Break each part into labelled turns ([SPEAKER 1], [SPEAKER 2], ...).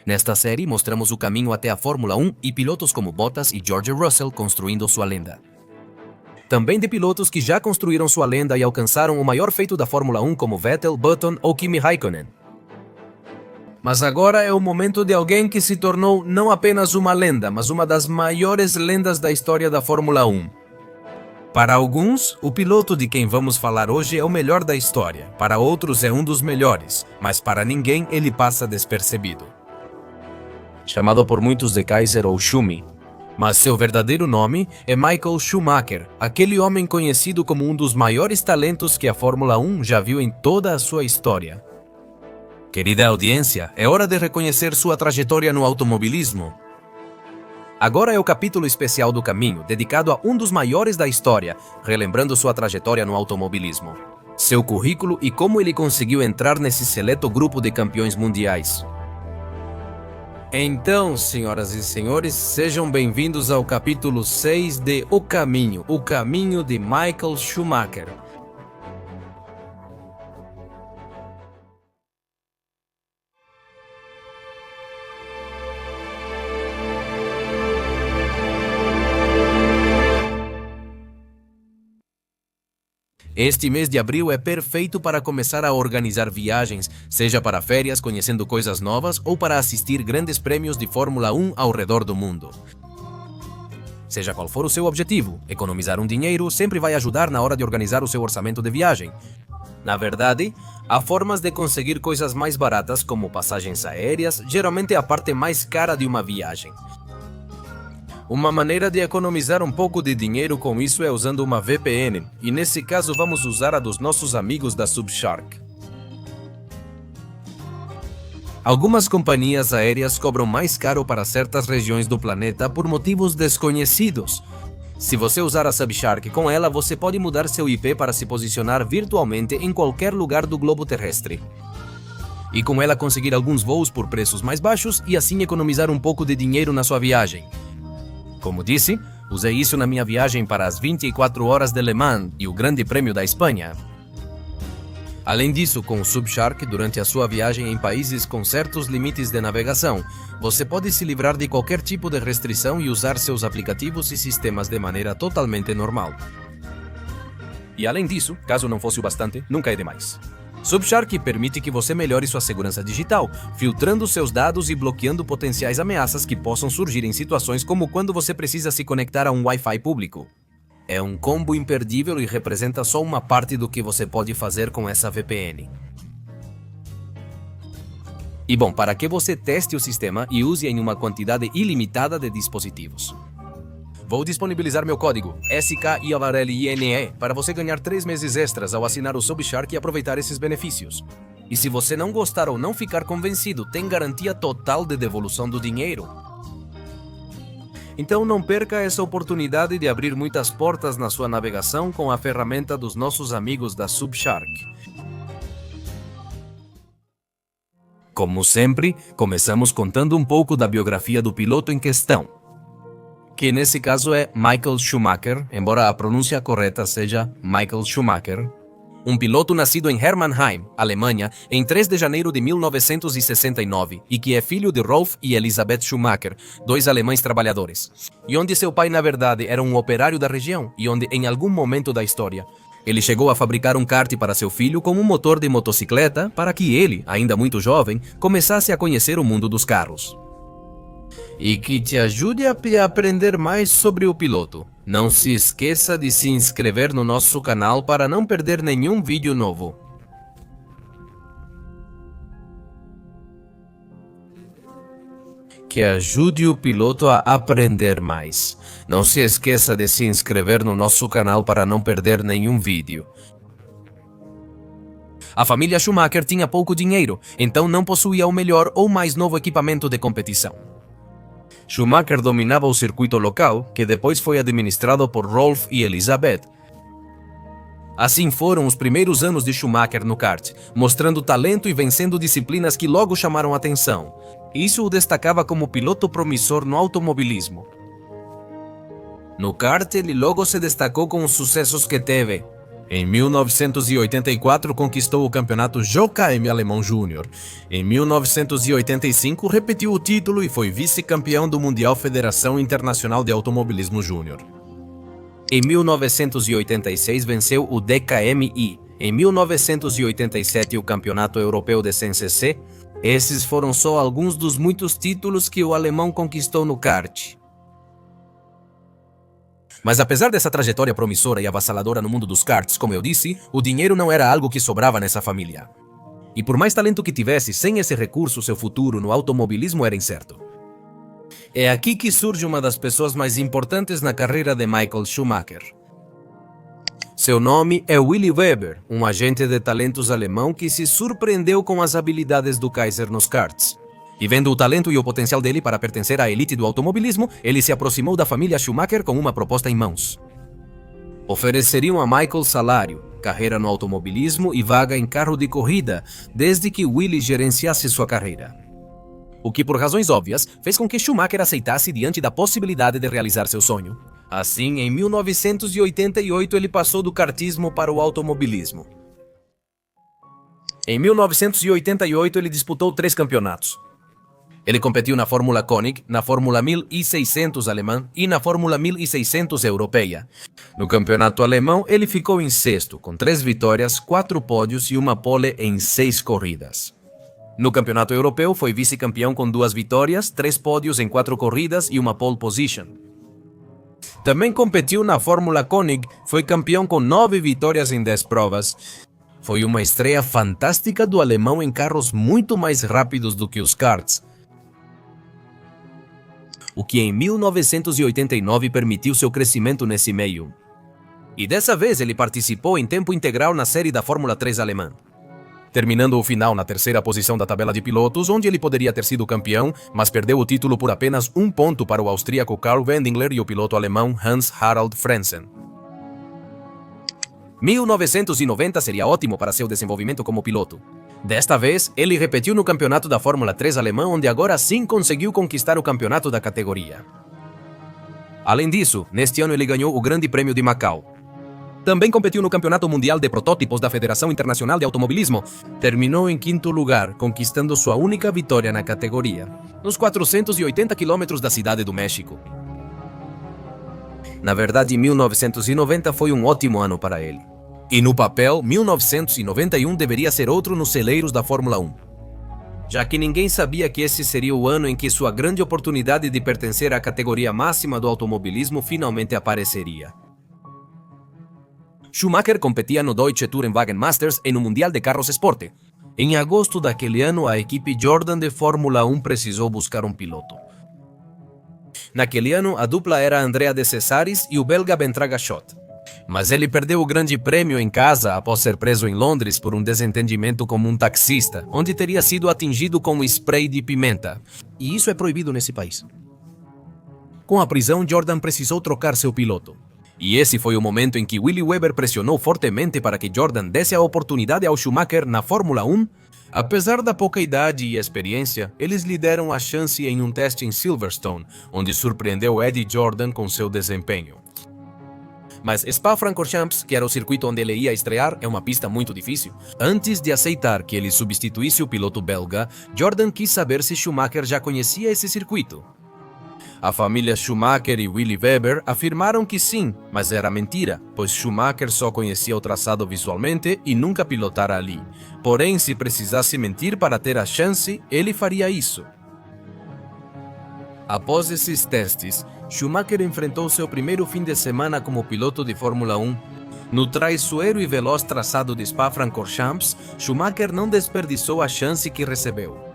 [SPEAKER 1] Nesta série, mostramos o caminho até a Fórmula 1 e pilotos como Bottas e George Russell construindo sua lenda. Também de pilotos que já construíram sua lenda e alcançaram o maior feito da Fórmula 1 como Vettel, Button ou Kimi Raikkonen. Mas agora é o momento de alguém que se tornou não apenas uma lenda, mas uma das maiores lendas da história da Fórmula 1. Para alguns, o piloto de quem vamos falar hoje é o melhor da história, para outros é um dos melhores, mas para ninguém ele passa despercebido. Chamado por muitos de Kaiser ou Schumi, mas seu verdadeiro nome é Michael Schumacher, aquele homem conhecido como um dos maiores talentos que a Fórmula 1 já viu em toda a sua história. Querida audiência, é hora de reconhecer sua trajetória no automobilismo. Agora é o capítulo especial do caminho, dedicado a um dos maiores da história, relembrando sua trajetória no automobilismo, seu currículo e como ele conseguiu entrar nesse seleto grupo de campeões mundiais. Então, senhoras e senhores, sejam bem-vindos ao capítulo 6 de O Caminho de Michael Schumacher. Este mês de abril é perfeito para começar a organizar viagens, seja para férias conhecendo coisas novas ou para assistir grandes prêmios de Fórmula 1 ao redor do mundo. Seja qual for o seu objetivo, economizar um dinheiro sempre vai ajudar na hora de organizar o seu orçamento de viagem. Na verdade, há formas de conseguir coisas mais baratas como passagens aéreas, geralmente a parte mais cara de uma viagem. Uma maneira de economizar um pouco de dinheiro com isso é usando uma VPN, e nesse caso vamos usar a dos nossos amigos da Subshark. Algumas companhias aéreas cobram mais caro para certas regiões do planeta por motivos desconhecidos. Se você usar a Subshark com ela, você pode mudar seu IP para se posicionar virtualmente em qualquer lugar do globo terrestre. E com ela conseguir alguns voos por preços mais baixos e assim economizar um pouco de dinheiro na sua viagem. Como disse, usei isso na minha viagem para as 24 horas de Le Mans e o Grande Prêmio da Espanha. Além disso, com o Subshark, durante a sua viagem em países com certos limites de navegação, você pode se livrar de qualquer tipo de restrição e usar seus aplicativos e sistemas de maneira totalmente normal. E além disso, caso não fosse o bastante, nunca é demais. Subshark permite que você melhore sua segurança digital, filtrando seus dados e bloqueando potenciais ameaças que possam surgir em situações como quando você precisa se conectar a um Wi-Fi público. É um combo imperdível e representa só uma parte do que você pode fazer com essa VPN. E bom, para que você teste o sistema e use em uma quantidade ilimitada de dispositivos. Vou disponibilizar meu código SKIAVARELINE para você ganhar 3 meses extras ao assinar o Subshark e aproveitar esses benefícios. E se você não gostar ou não ficar convencido, tem garantia total de devolução do dinheiro. Então não perca essa oportunidade de abrir muitas portas na sua navegação com a ferramenta dos nossos amigos da Subshark. Como sempre, começamos contando um pouco da biografia do piloto em questão, que nesse caso é Michael Schumacher, embora a pronúncia correta seja Michael Schumacher, um piloto nascido em Hermannheim, Alemanha, em 3 de janeiro de 1969, e que é filho de Rolf e Elisabeth Schumacher, 2 alemães trabalhadores, e onde seu pai na verdade era um operário da região, e onde em algum momento da história, ele chegou a fabricar um kart para seu filho com um motor de motocicleta para que ele, ainda muito jovem, começasse a conhecer o mundo dos carros. E que te ajude a aprender mais sobre o piloto. Não se esqueça de se inscrever no nosso canal para não perder nenhum vídeo novo. Que ajude o piloto a aprender mais. Não se esqueça de se inscrever no nosso canal para não perder nenhum vídeo. A família Schumacher tinha pouco dinheiro, então não possuía o melhor ou mais novo equipamento de competição. Schumacher dominava o circuito local, que depois foi administrado por Rolf e Elisabeth. Assim foram os primeiros anos de Schumacher no kart, mostrando talento e vencendo disciplinas que logo chamaram atenção. Isso o destacava como piloto promissor no automobilismo. No kart, ele logo se destacou com os sucessos que teve. Em 1984, conquistou o campeonato JKM Alemão Júnior. Em 1985, repetiu o título e foi vice-campeão do Mundial Federação Internacional de Automobilismo Júnior. Em 1986, venceu o DKMI. Em 1987, o Campeonato Europeu de CNCC. Esses foram só alguns dos muitos títulos que o alemão conquistou no kart. Mas apesar dessa trajetória promissora e avassaladora no mundo dos karts, como eu disse, o dinheiro não era algo que sobrava nessa família. E por mais talento que tivesse, sem esse recurso, seu futuro no automobilismo era incerto. É aqui que surge uma das pessoas mais importantes na carreira de Michael Schumacher. Seu nome é Willy Weber, um agente de talentos alemão que se surpreendeu com as habilidades do Kaiser nos karts. E vendo o talento e o potencial dele para pertencer à elite do automobilismo, ele se aproximou da família Schumacher com uma proposta em mãos. Ofereceriam a Michael salário, carreira no automobilismo e vaga em carro de corrida, desde que Willy gerenciasse sua carreira. O que, por razões óbvias, fez com que Schumacher aceitasse diante da possibilidade de realizar seu sonho. Assim, em 1988, ele passou do kartismo para o automobilismo. Em 1988, ele disputou 3 campeonatos. Ele competiu na Fórmula Koenig, na Fórmula 1600 alemã e na Fórmula 1600 europeia. No campeonato alemão, ele ficou em 6º, com 3 vitórias, 4 pódios e uma pole em 6 corridas. No campeonato europeu, foi vice-campeão com 2 vitórias, 3 pódios em 4 corridas e uma pole position. Também competiu na Fórmula Koenig, foi campeão com 9 vitórias em 10 provas. Foi uma estreia fantástica do alemão em carros muito mais rápidos do que os karts, o que em 1989 permitiu seu crescimento nesse meio. E dessa vez ele participou em tempo integral na série da Fórmula 3 alemã, terminando o final na 3ª posição da tabela de pilotos, onde ele poderia ter sido campeão, mas perdeu o título por apenas 1 ponto para o austríaco Karl Wendlinger e o piloto alemão Hans-Harald Frentzen. 1990 seria ótimo para seu desenvolvimento como piloto. Desta vez, ele repetiu no campeonato da Fórmula 3 alemã, onde agora sim conseguiu conquistar o campeonato da categoria. Além disso, neste ano ele ganhou o Grande Prêmio de Macau. Também competiu no Campeonato Mundial de Protótipos da Federação Internacional de Automobilismo. Terminou em 5º lugar, conquistando sua única vitória na categoria, nos 480 quilômetros da Cidade do México. Na verdade, 1990 foi um ótimo ano para ele. E no papel, 1991 deveria ser outro nos celeiros da Fórmula 1. Já que ninguém sabia que esse seria o ano em que sua grande oportunidade de pertencer à categoria máxima do automobilismo finalmente apareceria. Schumacher competia no Deutsche Tourenwagen Masters e no Mundial de Carros Sport. Em agosto daquele ano, a equipe Jordan de Fórmula 1 precisou buscar um piloto. Naquele ano, a dupla era Andrea de Cesaris e o belga Bentraga Schott. Mas ele perdeu o grande prêmio em casa após ser preso em Londres por um desentendimento com um taxista, onde teria sido atingido com spray de pimenta. E isso é proibido nesse país. Com a prisão, Jordan precisou trocar seu piloto. E esse foi o momento em que Willy Weber pressionou fortemente para que Jordan desse a oportunidade ao Schumacher na Fórmula 1. Apesar da pouca idade e experiência, eles lhe deram a chance em um teste em Silverstone, onde surpreendeu Eddie Jordan com seu desempenho. Mas Spa-Francorchamps, que era o circuito onde ele ia estrear, é uma pista muito difícil. Antes de aceitar que ele substituísse o piloto belga, Jordan quis saber se Schumacher já conhecia esse circuito. A família Schumacher e Willy Weber afirmaram que sim, mas era mentira, pois Schumacher só conhecia o traçado visualmente e nunca pilotara ali. Porém, se precisasse mentir para ter a chance, ele faria isso. Após esses testes, Schumacher enfrentou seu primeiro fim de semana como piloto de Fórmula 1. No traiçoeiro e veloz traçado de Spa-Francorchamps, Schumacher não desperdiçou a chance que recebeu.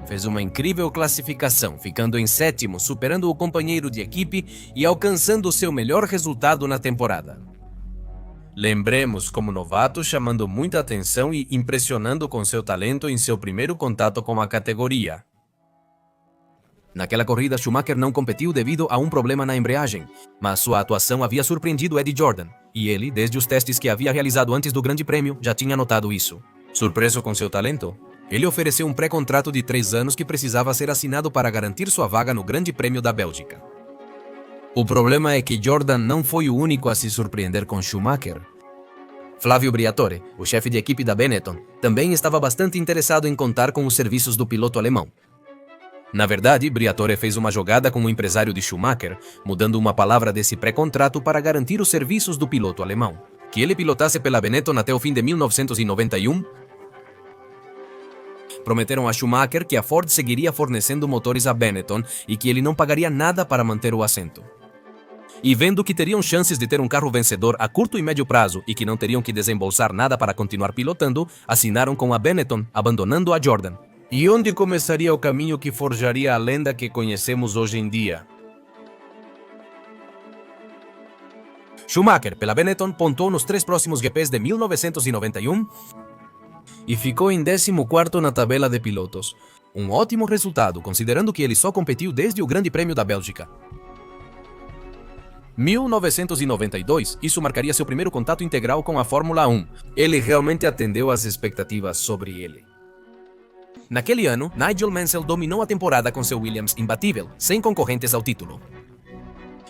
[SPEAKER 1] Fez uma incrível classificação, ficando em 7º, superando o companheiro de equipe e alcançando seu melhor resultado na temporada. Lembremos, como novato, chamando muita atenção e impressionando com seu talento em seu primeiro contato com a categoria. Naquela corrida, Schumacher não competiu devido a um problema na embreagem, mas sua atuação havia surpreendido Eddie Jordan, e ele, desde os testes que havia realizado antes do Grande Prêmio, já tinha notado isso. Surpreso com seu talento, ele ofereceu um pré-contrato de 3 anos que precisava ser assinado para garantir sua vaga no Grande Prêmio da Bélgica. O problema é que Jordan não foi o único a se surpreender com Schumacher. Flávio Briatore, o chefe de equipe da Benetton, também estava bastante interessado em contar com os serviços do piloto alemão. Na verdade, Briatore fez uma jogada com o empresário de Schumacher, mudando uma palavra desse pré-contrato para garantir os serviços do piloto alemão. Que ele pilotasse pela Benetton até o fim de 1991. Prometeram a Schumacher que a Ford seguiria fornecendo motores à Benetton e que ele não pagaria nada para manter o assento. E vendo que teriam chances de ter um carro vencedor a curto e médio prazo e que não teriam que desembolsar nada para continuar pilotando, assinaram com a Benetton, abandonando a Jordan. E onde começaria o caminho que forjaria a lenda que conhecemos hoje em dia? Schumacher, pela Benetton, pontuou nos 3 próximos GPs de 1991 e ficou em 14º na tabela de pilotos. Um ótimo resultado, considerando que ele só competiu desde o Grande Prêmio da Bélgica. 1992, isso marcaria seu primeiro contato integral com a Fórmula 1. Ele realmente atendeu às expectativas sobre ele. Naquele ano, Nigel Mansell dominou a temporada com seu Williams imbatível, sem concorrentes ao título.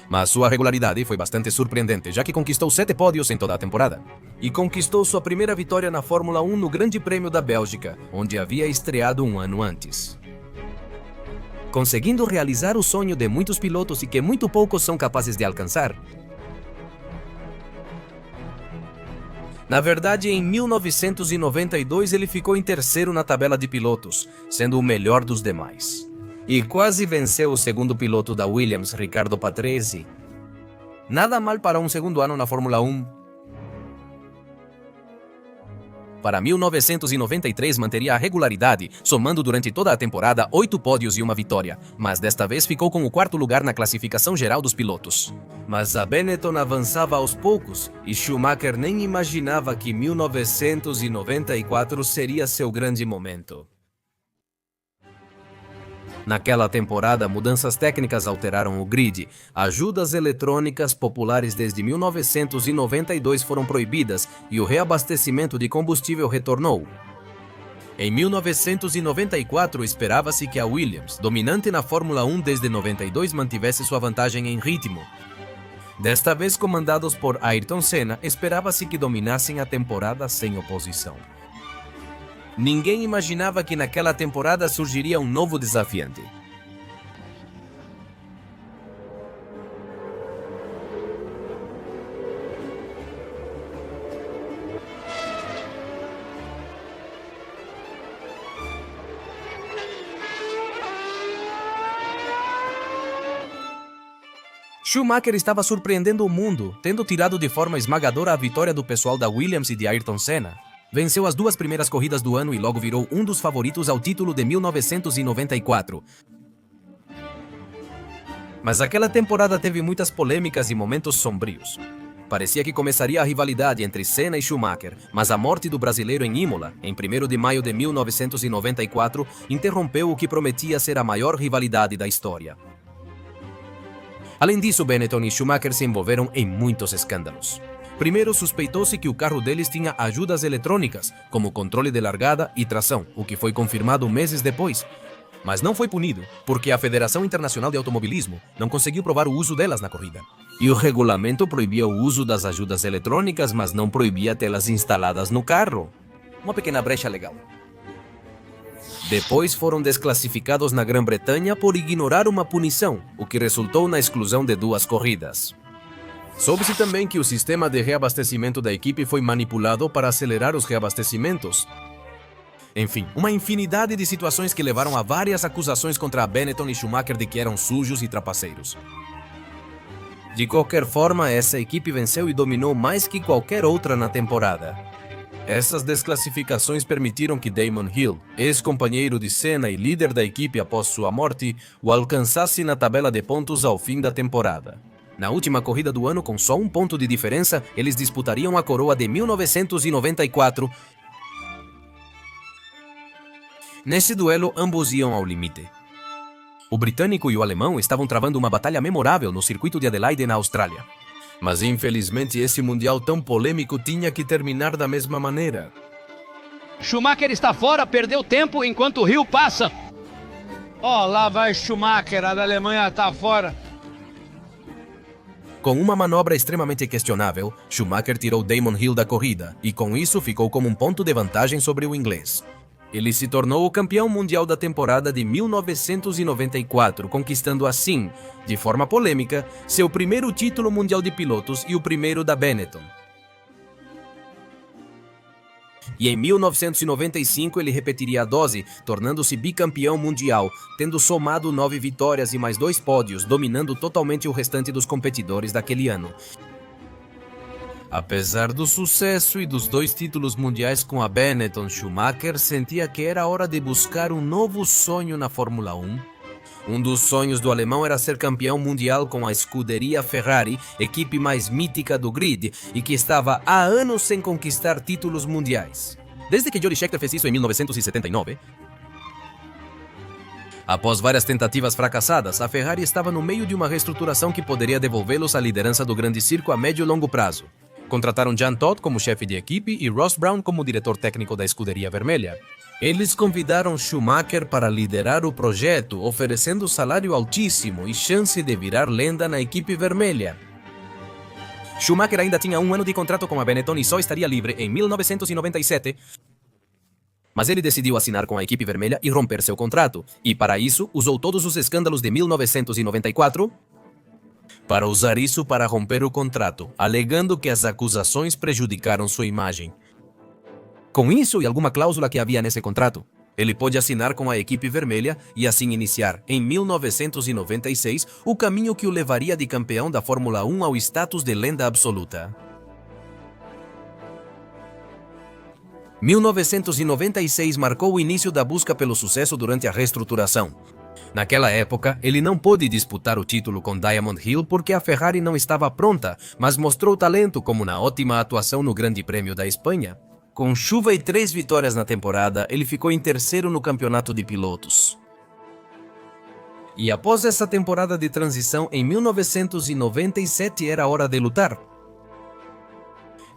[SPEAKER 1] Mas sua regularidade foi bastante surpreendente, já que conquistou 7 pódios em toda a temporada. E conquistou sua primeira vitória na Fórmula 1 no Grande Prêmio da Bélgica, onde havia estreado um ano antes. Conseguindo realizar o sonho de muitos pilotos e que muito poucos são capazes de alcançar. Na verdade, em 1992 ele ficou em 3º na tabela de pilotos, sendo o melhor dos demais. E quase venceu o segundo piloto da Williams, Riccardo Patrese. Nada mal para um segundo ano na Fórmula 1. Para 1993 manteria a regularidade, somando durante toda a temporada 8 pódios e uma vitória, mas desta vez ficou com o 4º lugar na classificação geral dos pilotos. Mas a Benetton avançava aos poucos, e Schumacher nem imaginava que 1994 seria seu grande momento. Naquela temporada, mudanças técnicas alteraram o grid. Ajudas eletrônicas populares desde 1992 foram proibidas e o reabastecimento de combustível retornou. Em 1994, esperava-se que a Williams, dominante na Fórmula 1 desde 92, mantivesse sua vantagem em ritmo. Desta vez comandados por Ayrton Senna, esperava-se que dominassem a temporada sem oposição. Ninguém imaginava que naquela temporada surgiria um novo desafiante. Schumacher estava surpreendendo o mundo, tendo tirado de forma esmagadora a vitória do pessoal da Williams e de Ayrton Senna. Venceu as 2 primeiras corridas do ano e logo virou um dos favoritos ao título de 1994. Mas aquela temporada teve muitas polêmicas e momentos sombrios. Parecia que começaria a rivalidade entre Senna e Schumacher, mas a morte do brasileiro em Imola, em 1º de maio de 1994, interrompeu o que prometia ser a maior rivalidade da história. Além disso, Benetton e Schumacher se envolveram em muitos escândalos. Primeiro, suspeitou-se que o carro deles tinha ajudas eletrônicas, como controle de largada e tração, o que foi confirmado meses depois. Mas não foi punido, porque a Federação Internacional de Automobilismo não conseguiu provar o uso delas na corrida. E o regulamento proibia o uso das ajudas eletrônicas, mas não proibia tê-las instaladas no carro. Uma pequena brecha legal. Depois foram desclassificados na Grã-Bretanha por ignorar uma punição, o que resultou na exclusão de 2 corridas. Soube-se também que o sistema de reabastecimento da equipe foi manipulado para acelerar os reabastecimentos. Enfim, uma infinidade de situações que levaram a várias acusações contra a Benetton e Schumacher de que eram sujos e trapaceiros. De qualquer forma, essa equipe venceu e dominou mais que qualquer outra na temporada. Essas desclassificações permitiram que Damon Hill, ex-companheiro de Senna e líder da equipe após sua morte, o alcançasse na tabela de pontos ao fim da temporada. Na última corrida do ano, com só 1 ponto de diferença, eles disputariam a coroa de 1994. Nesse duelo, ambos iam ao limite. O britânico e o alemão estavam travando uma batalha memorável no circuito de Adelaide, na Austrália. Mas infelizmente esse mundial tão polêmico tinha que terminar da mesma maneira.
[SPEAKER 2] Schumacher está fora, perdeu tempo enquanto o Hill passa.
[SPEAKER 3] Ó, lá vai Schumacher, a da Alemanha está fora.
[SPEAKER 1] Com uma manobra extremamente questionável, Schumacher tirou Damon Hill da corrida e com isso ficou com um ponto de vantagem sobre o inglês. Ele se tornou o campeão mundial da temporada de 1994, conquistando assim, de forma polêmica, seu primeiro título mundial de pilotos e o primeiro da Benetton. E em 1995 ele repetiria a dose, tornando-se bicampeão mundial, tendo somado 9 vitórias e mais 2 pódios, dominando totalmente o restante dos competidores daquele ano. Apesar do sucesso e dos 2 títulos mundiais com a Benetton, Schumacher sentia que era hora de buscar um novo sonho na Fórmula 1. Um dos sonhos do alemão era ser campeão mundial com a escuderia Ferrari, equipe mais mítica do grid, e que estava há anos sem conquistar títulos mundiais. Desde que Jody Scheckter fez isso em 1979, após várias tentativas fracassadas, a Ferrari estava no meio de uma reestruturação que poderia devolvê-los à liderança do grande circo a médio e longo prazo. Contrataram Jean Todt como chefe de equipe e Ross Brown como diretor técnico da escuderia vermelha. Eles convidaram Schumacher para liderar o projeto, oferecendo salário altíssimo e chance de virar lenda na equipe vermelha. Schumacher ainda tinha 1 ano de contrato com a Benetton e só estaria livre em 1997, mas ele decidiu assinar com a equipe vermelha e romper seu contrato, e para isso usou todos os escândalos de 1994 para usar isso para romper o contrato, alegando que as acusações prejudicaram sua imagem. Com isso e alguma cláusula que havia nesse contrato, ele pôde assinar com a equipe vermelha e assim iniciar, em 1996, o caminho que o levaria de campeão da Fórmula 1 ao status de lenda absoluta. 1996 marcou o início da busca pelo sucesso durante a reestruturação. Naquela época, ele não pôde disputar o título com Diamond Hill porque a Ferrari não estava pronta, mas mostrou talento como na ótima atuação no Grande Prêmio da Espanha. Com chuva e 3 vitórias na temporada, ele ficou em terceiro no campeonato de pilotos. E após essa temporada de transição, em 1997 era hora de lutar.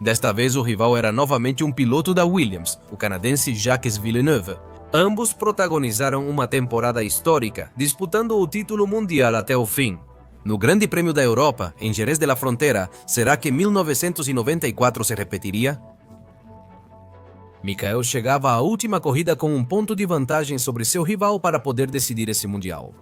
[SPEAKER 1] Desta vez o rival era novamente um piloto da Williams, o canadense Jacques Villeneuve. Ambos protagonizaram uma temporada histórica, disputando o título mundial até o fim. No Grande Prêmio da Europa, em Jerez de la Frontera, será que 1994 se repetiria? Michael chegava à última corrida com um ponto de vantagem sobre seu rival para poder decidir esse mundial.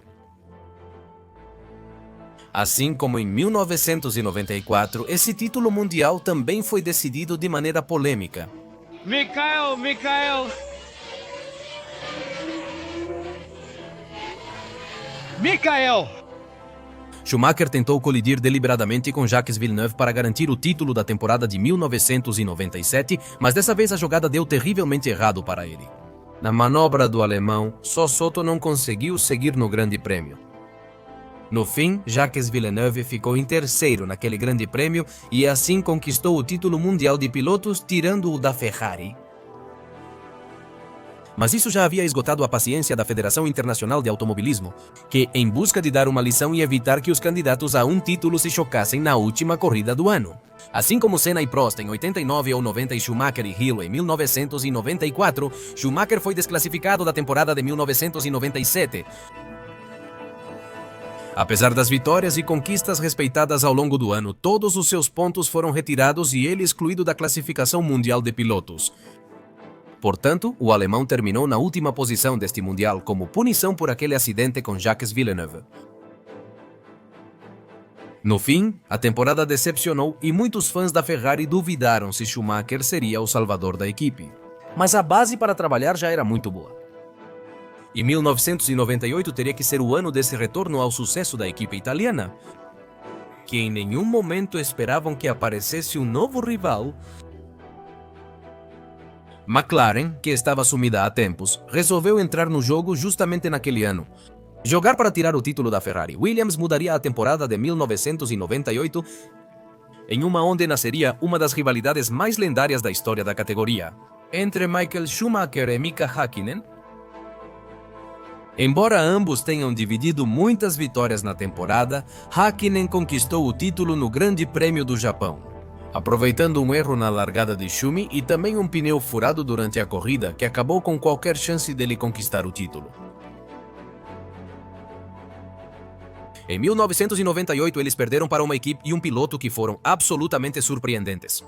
[SPEAKER 1] Assim como em 1994, esse título mundial também foi decidido de maneira polêmica.
[SPEAKER 2] Michael!
[SPEAKER 1] Schumacher tentou colidir deliberadamente com Jacques Villeneuve para garantir o título da temporada de 1997, mas dessa vez a jogada deu terrivelmente errado para ele. Na manobra do alemão, só Soto não conseguiu seguir no Grande Prêmio. No fim, Jacques Villeneuve ficou em terceiro naquele Grande Prêmio e assim conquistou o título mundial de pilotos, tirando-o da Ferrari. Mas isso já havia esgotado a paciência da Federação Internacional de Automobilismo, que, em busca de dar uma lição e evitar que os candidatos a um título se chocassem na última corrida do ano. Assim como Senna e Prost em 89 ou 90 e Schumacher e Hill em 1994, Schumacher foi desclassificado da temporada de 1997. Apesar das vitórias e conquistas respeitadas ao longo do ano, todos os seus pontos foram retirados e ele excluído da classificação mundial de pilotos. Portanto, o alemão terminou na última posição deste mundial como punição por aquele acidente com Jacques Villeneuve. No fim, a temporada decepcionou e muitos fãs da Ferrari duvidaram se Schumacher seria o salvador da equipe. Mas a base para trabalhar já era muito boa. E 1998 teria que ser o ano desse retorno ao sucesso da equipe italiana, que em nenhum momento esperavam que aparecesse um novo rival. McLaren, que estava sumida há tempos, resolveu entrar no jogo justamente naquele ano. Jogar para tirar o título da Ferrari. Williams mudaria a temporada de 1998 em uma onde nasceria uma das rivalidades mais lendárias da história da categoria, entre Michael Schumacher e Mika Häkkinen. Embora ambos tenham dividido muitas vitórias na temporada, Häkkinen conquistou o título no Grande Prêmio do Japão, aproveitando um erro na largada de Schumi e também um pneu furado durante a corrida que acabou com qualquer chance dele conquistar o título. Em 1998, eles perderam para uma equipe e um piloto que foram absolutamente surpreendentes.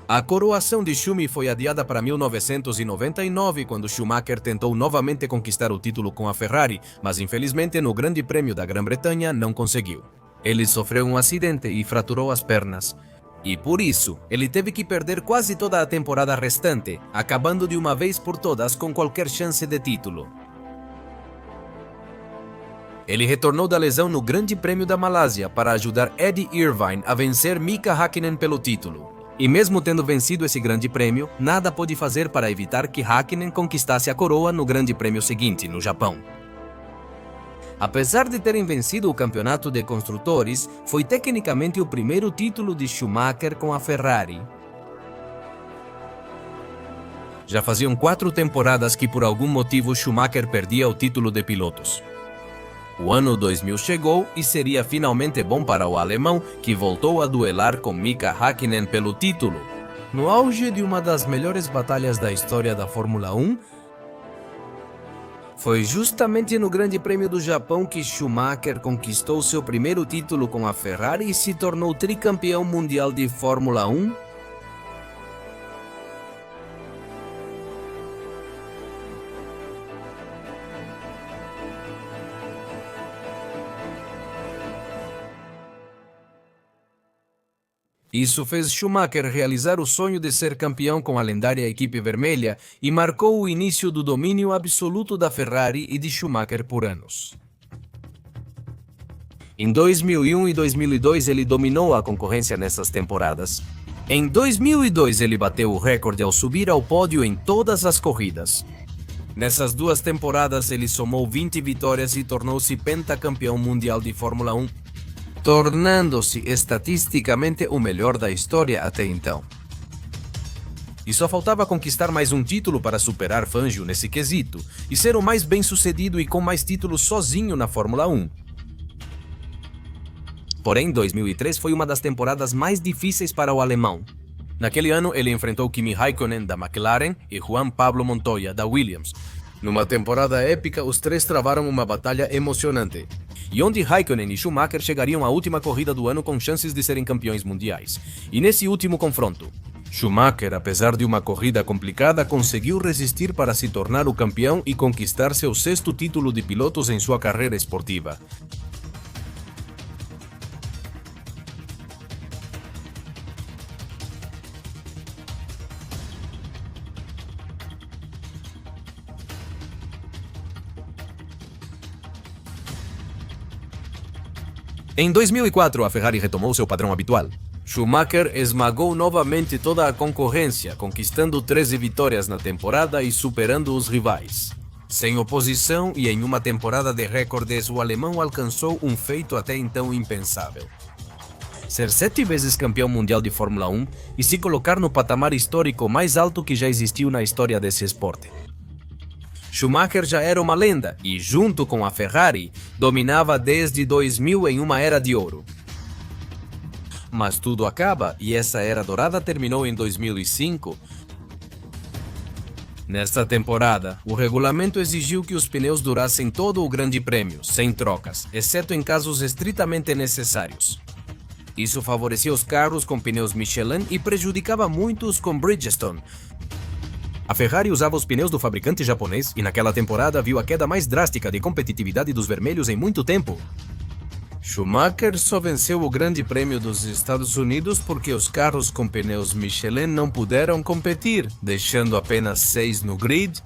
[SPEAKER 1] A coroação de Schumi foi adiada para 1999, quando Schumacher tentou novamente conquistar o título com a Ferrari, mas infelizmente no Grande Prêmio da Grã-Bretanha não conseguiu. Ele sofreu um acidente e fraturou as pernas. E por isso, ele teve que perder quase toda a temporada restante, acabando de uma vez por todas com qualquer chance de título. Ele retornou da lesão no Grande Prêmio da Malásia para ajudar Eddie Irvine a vencer Mika Häkkinen pelo título. E mesmo tendo vencido esse Grande Prêmio, nada pôde fazer para evitar que Häkkinen conquistasse a coroa no Grande Prêmio seguinte, no Japão. Apesar de terem vencido o campeonato de construtores, foi tecnicamente o primeiro título de Schumacher com a Ferrari. Já faziam 4 temporadas que por algum motivo Schumacher perdia o título de pilotos. O ano 2000 chegou e seria finalmente bom para o alemão, que voltou a duelar com Mika Häkkinen pelo título. No auge de uma das melhores batalhas da história da Fórmula 1, foi justamente no Grande Prêmio do Japão que Schumacher conquistou seu primeiro título com a Ferrari e se tornou tricampeão mundial de Fórmula 1. Isso fez Schumacher realizar o sonho de ser campeão com a lendária equipe vermelha e marcou o início do domínio absoluto da Ferrari e de Schumacher por anos. Em 2001 e 2002 ele dominou a concorrência nessas temporadas. Em 2002 ele bateu o recorde ao subir ao pódio em todas as corridas. Nessas 2 temporadas ele somou 20 vitórias e tornou-se pentacampeão mundial de Fórmula 1. Tornando-se estatisticamente o melhor da história até então. E só faltava conquistar mais um título para superar Fangio nesse quesito, e ser o mais bem-sucedido e com mais títulos sozinho na Fórmula 1. Porém, 2003 foi uma das temporadas mais difíceis para o alemão. Naquele ano, ele enfrentou Kimi Häkkinen, da McLaren, e Juan Pablo Montoya, da Williams. Numa temporada épica, os 3 travaram uma batalha emocionante, e onde Häkkinen e Schumacher chegariam à última corrida do ano com chances de serem campeões mundiais. E nesse último confronto, Schumacher, apesar de uma corrida complicada, conseguiu resistir para se tornar o campeão e conquistar seu 6º título de pilotos em sua carreira esportiva. Em 2004, a Ferrari retomou seu padrão habitual. Schumacher esmagou novamente toda a concorrência, conquistando 13 vitórias na temporada e superando os rivais. Sem oposição e em uma temporada de recordes, o alemão alcançou um feito até então impensável: ser 7 vezes campeão mundial de Fórmula 1 e se colocar no patamar histórico mais alto que já existiu na história desse esporte. Schumacher já era uma lenda e, junto com a Ferrari, dominava desde 2000 em uma era de ouro. Mas tudo acaba e essa era dourada terminou em 2005. Nesta temporada, o regulamento exigiu que os pneus durassem todo o Grande Prêmio, sem trocas, exceto em casos estritamente necessários. Isso favorecia os carros com pneus Michelin e prejudicava muito os com Bridgestone. A Ferrari usava os pneus do fabricante japonês e naquela temporada viu a queda mais drástica de competitividade dos vermelhos em muito tempo. Schumacher só venceu o Grande Prêmio dos Estados Unidos porque os carros com pneus Michelin não puderam competir, deixando apenas 6 no grid.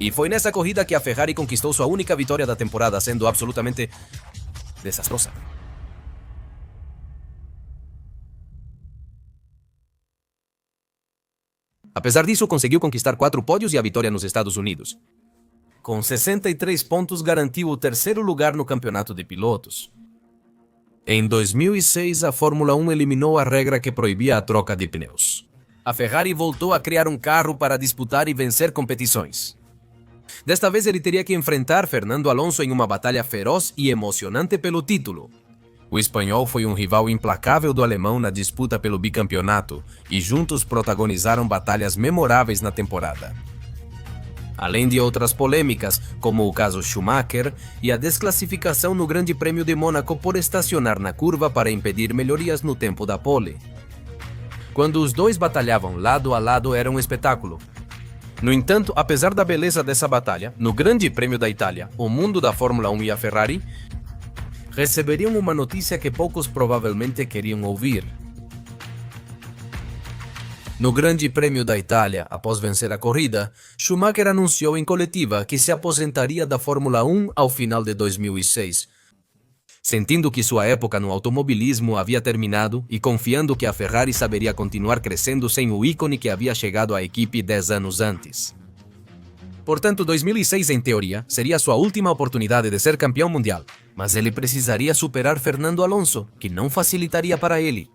[SPEAKER 1] E foi nessa corrida que a Ferrari conquistou sua única vitória da temporada, sendo absolutamente desastrosa. Apesar disso, conseguiu conquistar 4 pódios e a vitória nos Estados Unidos. Com 63 pontos, garantiu o 3º lugar no campeonato de pilotos. Em 2006, a Fórmula 1 eliminou a regra que proibia a troca de pneus. A Ferrari voltou a criar um carro para disputar e vencer competições. Desta vez, ele teria que enfrentar Fernando Alonso em uma batalha feroz e emocionante pelo título. O espanhol foi um rival implacável do alemão na disputa pelo bicampeonato e juntos protagonizaram batalhas memoráveis na temporada. além de outras polêmicas, como o caso Schumacher e a desclassificação no Grande Prêmio de Mônaco por estacionar na curva para impedir melhorias no tempo da pole. Quando os dois batalhavam lado a lado era um espetáculo. No entanto, apesar da beleza dessa batalha, no Grande Prêmio da Itália, o mundo da Fórmula 1 e a Ferrari receberiam uma notícia que poucos provavelmente queriam ouvir. No Grande Prêmio da Itália, após vencer a corrida, Schumacher anunciou em coletiva que se aposentaria da Fórmula 1 ao final de 2006. Sentindo que sua época no automobilismo havia terminado e confiando que a Ferrari saberia continuar crescendo sem o ícone que havia chegado à equipe 10 anos antes. Portanto, 2006, em teoria, seria sua última oportunidade de ser campeão mundial, mas ele precisaria superar Fernando Alonso, que não facilitaria para ele.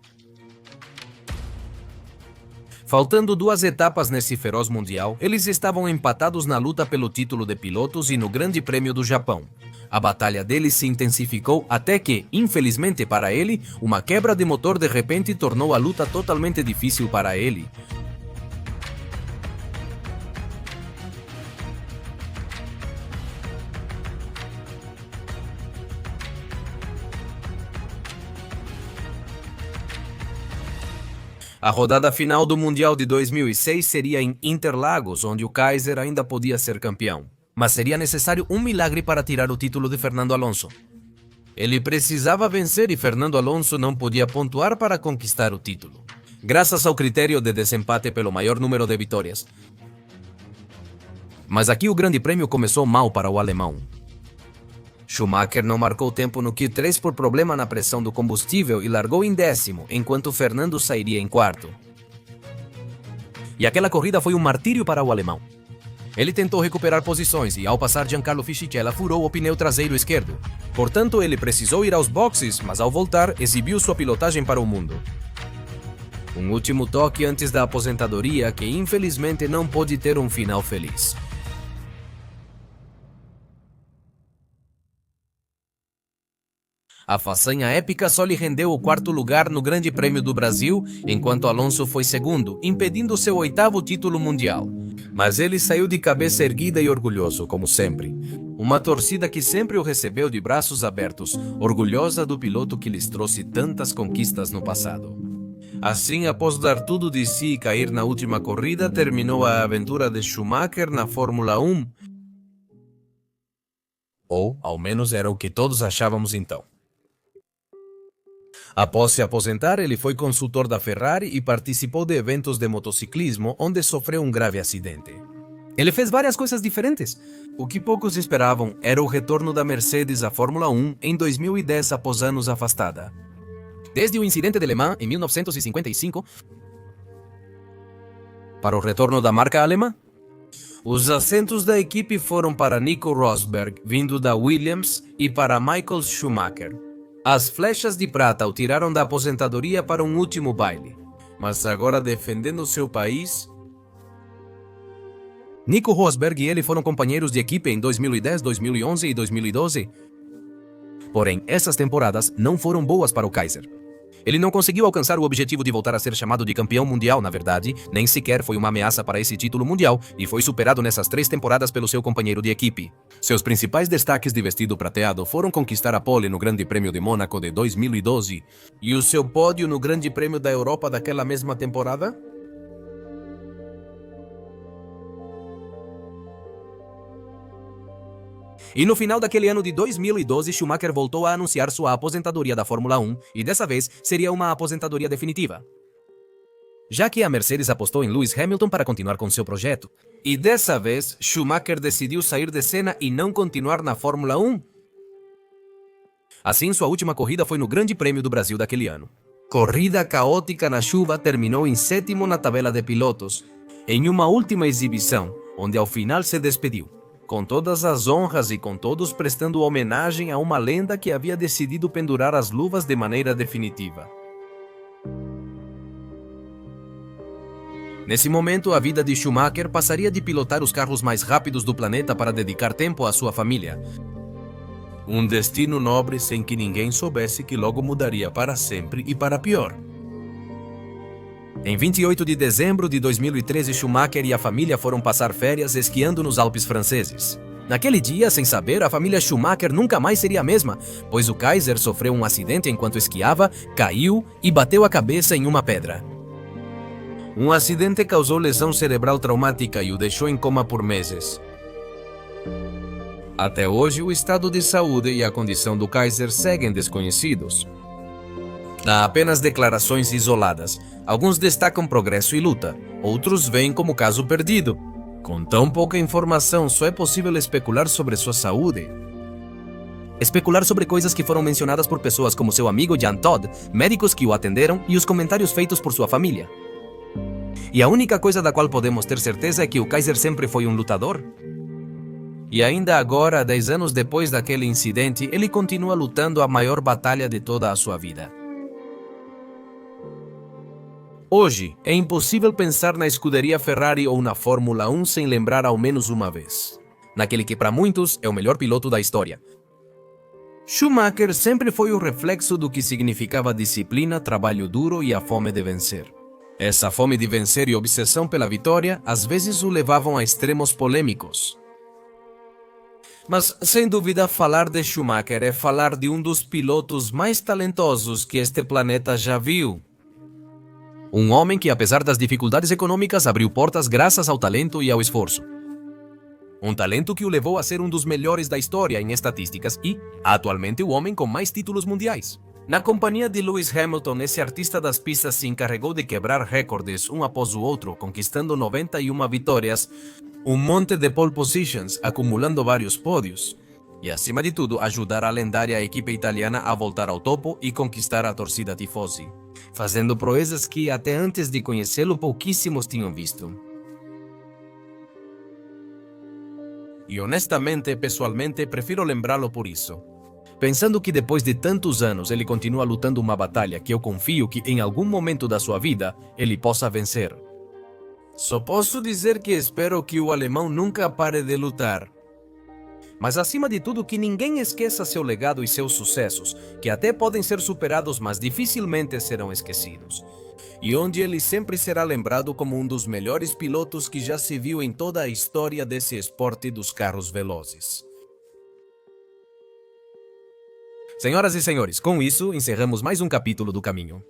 [SPEAKER 1] Faltando 2 etapas nesse feroz mundial, eles estavam empatados na luta pelo título de pilotos e no Grande Prêmio do Japão. A batalha deles se intensificou até que, infelizmente para ele, uma quebra de motor de repente tornou a luta totalmente difícil para ele. A rodada final do Mundial de 2006 seria em Interlagos, onde o Kaiser ainda podia ser campeão. Mas seria necessário um milagre para tirar o título de Fernando Alonso. Ele precisava vencer e Fernando Alonso não podia pontuar para conquistar o título, graças ao critério de desempate pelo maior número de vitórias. Mas aqui o Grande Prêmio começou mal para o alemão. Schumacher não marcou tempo no Q3 por problema na pressão do combustível e largou em 10º, enquanto Fernando sairia em 4º. E aquela corrida foi um martírio para o alemão. Ele tentou recuperar posições e, ao passar Giancarlo Fisichella, furou o pneu traseiro esquerdo. Portanto, ele precisou ir aos boxes, mas ao voltar, exibiu sua pilotagem para o mundo. Um último toque antes da aposentadoria que, infelizmente, não pôde ter um final feliz. A façanha épica só lhe rendeu o 4º lugar no Grande Prêmio do Brasil, enquanto Alonso foi 2º, impedindo seu 8º título mundial. Mas ele saiu de cabeça erguida e orgulhoso, como sempre. Uma torcida que sempre o recebeu de braços abertos, orgulhosa do piloto que lhes trouxe tantas conquistas no passado. Assim, após dar tudo de si e cair na última corrida, terminou a aventura de Schumacher na Fórmula 1. Ou, ao menos, era o que todos achávamos então. Após se aposentar, ele foi consultor da Ferrari e participou de eventos de motociclismo, onde sofreu um grave acidente. Ele fez várias coisas diferentes. O que poucos esperavam era o retorno da Mercedes à Fórmula 1 em 2010 após anos afastada. Desde o incidente de Le Mans em 1955, para o retorno da marca alemã, os assentos da equipe foram para Nico Rosberg, vindo da Williams, e para Michael Schumacher. As flechas de prata o tiraram da aposentadoria para um último baile, mas agora defendendo seu país. Nico Rosberg e ele foram companheiros de equipe em 2010, 2011 e 2012. Porém, essas temporadas não foram boas para o Kaiser. Ele não conseguiu alcançar o objetivo de voltar a ser chamado de campeão mundial, na verdade, nem sequer foi uma ameaça para esse título mundial e foi superado nessas 3 temporadas pelo seu companheiro de equipe. Seus principais destaques de vestido prateado foram conquistar a pole no Grande Prêmio de Mônaco de 2012 e o seu pódio no Grande Prêmio da Europa daquela mesma temporada. E no final daquele ano de 2012, Schumacher voltou a anunciar sua aposentadoria da Fórmula 1 e dessa vez seria uma aposentadoria definitiva, já que a Mercedes apostou em Lewis Hamilton para continuar com seu projeto. E dessa vez, Schumacher decidiu sair de cena e não continuar na Fórmula 1. Assim, sua última corrida foi no Grande Prêmio do Brasil daquele ano. Corrida caótica na chuva, terminou em 7º na tabela de pilotos, em uma última exibição, onde ao final se despediu, com todas as honras e com todos prestando homenagem a uma lenda que havia decidido pendurar as luvas de maneira definitiva. Nesse momento, a vida de Schumacher passaria de pilotar os carros mais rápidos do planeta para dedicar tempo à sua família. Um destino nobre sem que ninguém soubesse que logo mudaria para sempre e para pior. Em 28 de dezembro de 2013, Schumacher e a família foram passar férias esquiando nos Alpes franceses. Naquele dia, sem saber, a família Schumacher nunca mais seria a mesma, pois o Kaiser sofreu um acidente enquanto esquiava, caiu e bateu a cabeça em uma pedra. Um acidente causou lesão cerebral traumática e o deixou em coma por meses. Até hoje, o estado de saúde e a condição do Kaiser seguem desconhecidos. Há apenas declarações isoladas. Alguns destacam progresso e luta, outros veem como caso perdido. Com tão pouca informação, só é possível especular sobre sua saúde. Especular sobre coisas que foram mencionadas por pessoas como seu amigo Jan Todd, médicos que o atenderam e os comentários feitos por sua família. E a única coisa da qual podemos ter certeza é que o Kaiser sempre foi um lutador. E ainda agora, 10 anos depois daquele incidente, ele continua lutando a maior batalha de toda a sua vida. Hoje, é impossível pensar na escuderia Ferrari ou na Fórmula 1 sem lembrar ao menos uma vez. Naquele que para muitos é o melhor piloto da história. Schumacher sempre foi o reflexo do que significava disciplina, trabalho duro e a fome de vencer. Essa fome de vencer e obsessão pela vitória às vezes o levavam a extremos polêmicos. Mas, sem dúvida, falar de Schumacher é falar de um dos pilotos mais talentosos que este planeta já viu. Um homem que, apesar das dificuldades econômicas, abriu portas graças ao talento e ao esforço. Um talento que o levou a ser um dos melhores da história em estatísticas e, atualmente, o homem com mais títulos mundiais. Na companhia de Lewis Hamilton, esse artista das pistas se encarregou de quebrar recordes um após o outro, conquistando 91 vitórias, um monte de pole positions, acumulando vários pódios. E, acima de tudo, ajudar a lendária equipe italiana a voltar ao topo e conquistar a torcida tifosi, fazendo proezas que, até antes de conhecê-lo, pouquíssimos tinham visto. E honestamente, pessoalmente, prefiro lembrá-lo por isso. Pensando que depois de tantos anos ele continua lutando uma batalha que eu confio que em algum momento da sua vida ele possa vencer. Só posso dizer que espero que o alemão nunca pare de lutar. Mas acima de tudo que ninguém esqueça seu legado e seus sucessos, que até podem ser superados, mas dificilmente serão esquecidos. E onde ele sempre será lembrado como um dos melhores pilotos que já se viu em toda a história desse esporte dos carros velozes. Senhoras e senhores, com isso encerramos mais um capítulo do caminho.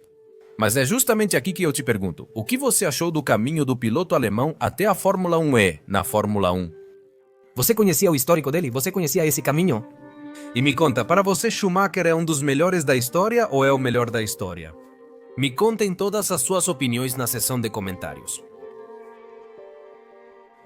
[SPEAKER 1] Mas é justamente aqui que eu te pergunto, o que você achou do caminho do piloto alemão até a Fórmula 1E na Fórmula 1? Você conhecia o histórico dele? Você conhecia esse caminho? E me conta, para você Schumacher é um dos melhores da história ou é o melhor da história? Me contem todas as suas opiniões na seção de comentários.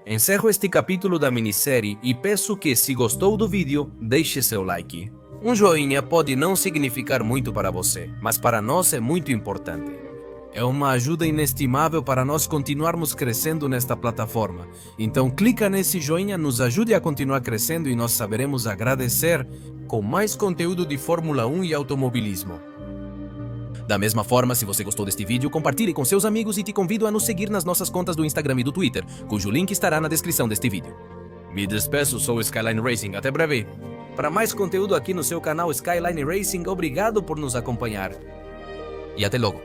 [SPEAKER 1] Encerro este capítulo da minissérie e peço que, se gostou do vídeo, deixe seu like. Um joinha pode não significar muito para você, mas para nós é muito importante. É uma ajuda inestimável para nós continuarmos crescendo nesta plataforma. Então clica nesse joinha, nos ajude a continuar crescendo e nós saberemos agradecer com mais conteúdo de Fórmula 1 e automobilismo. Da mesma forma, se você gostou deste vídeo, compartilhe com seus amigos e te convido a nos seguir nas nossas contas do Instagram e do Twitter, cujo link estará na descrição deste vídeo. Me despeço, sou o Skyline Racing, até breve! Para mais conteúdo aqui no seu canal Skyline Racing, obrigado por nos acompanhar. E até logo!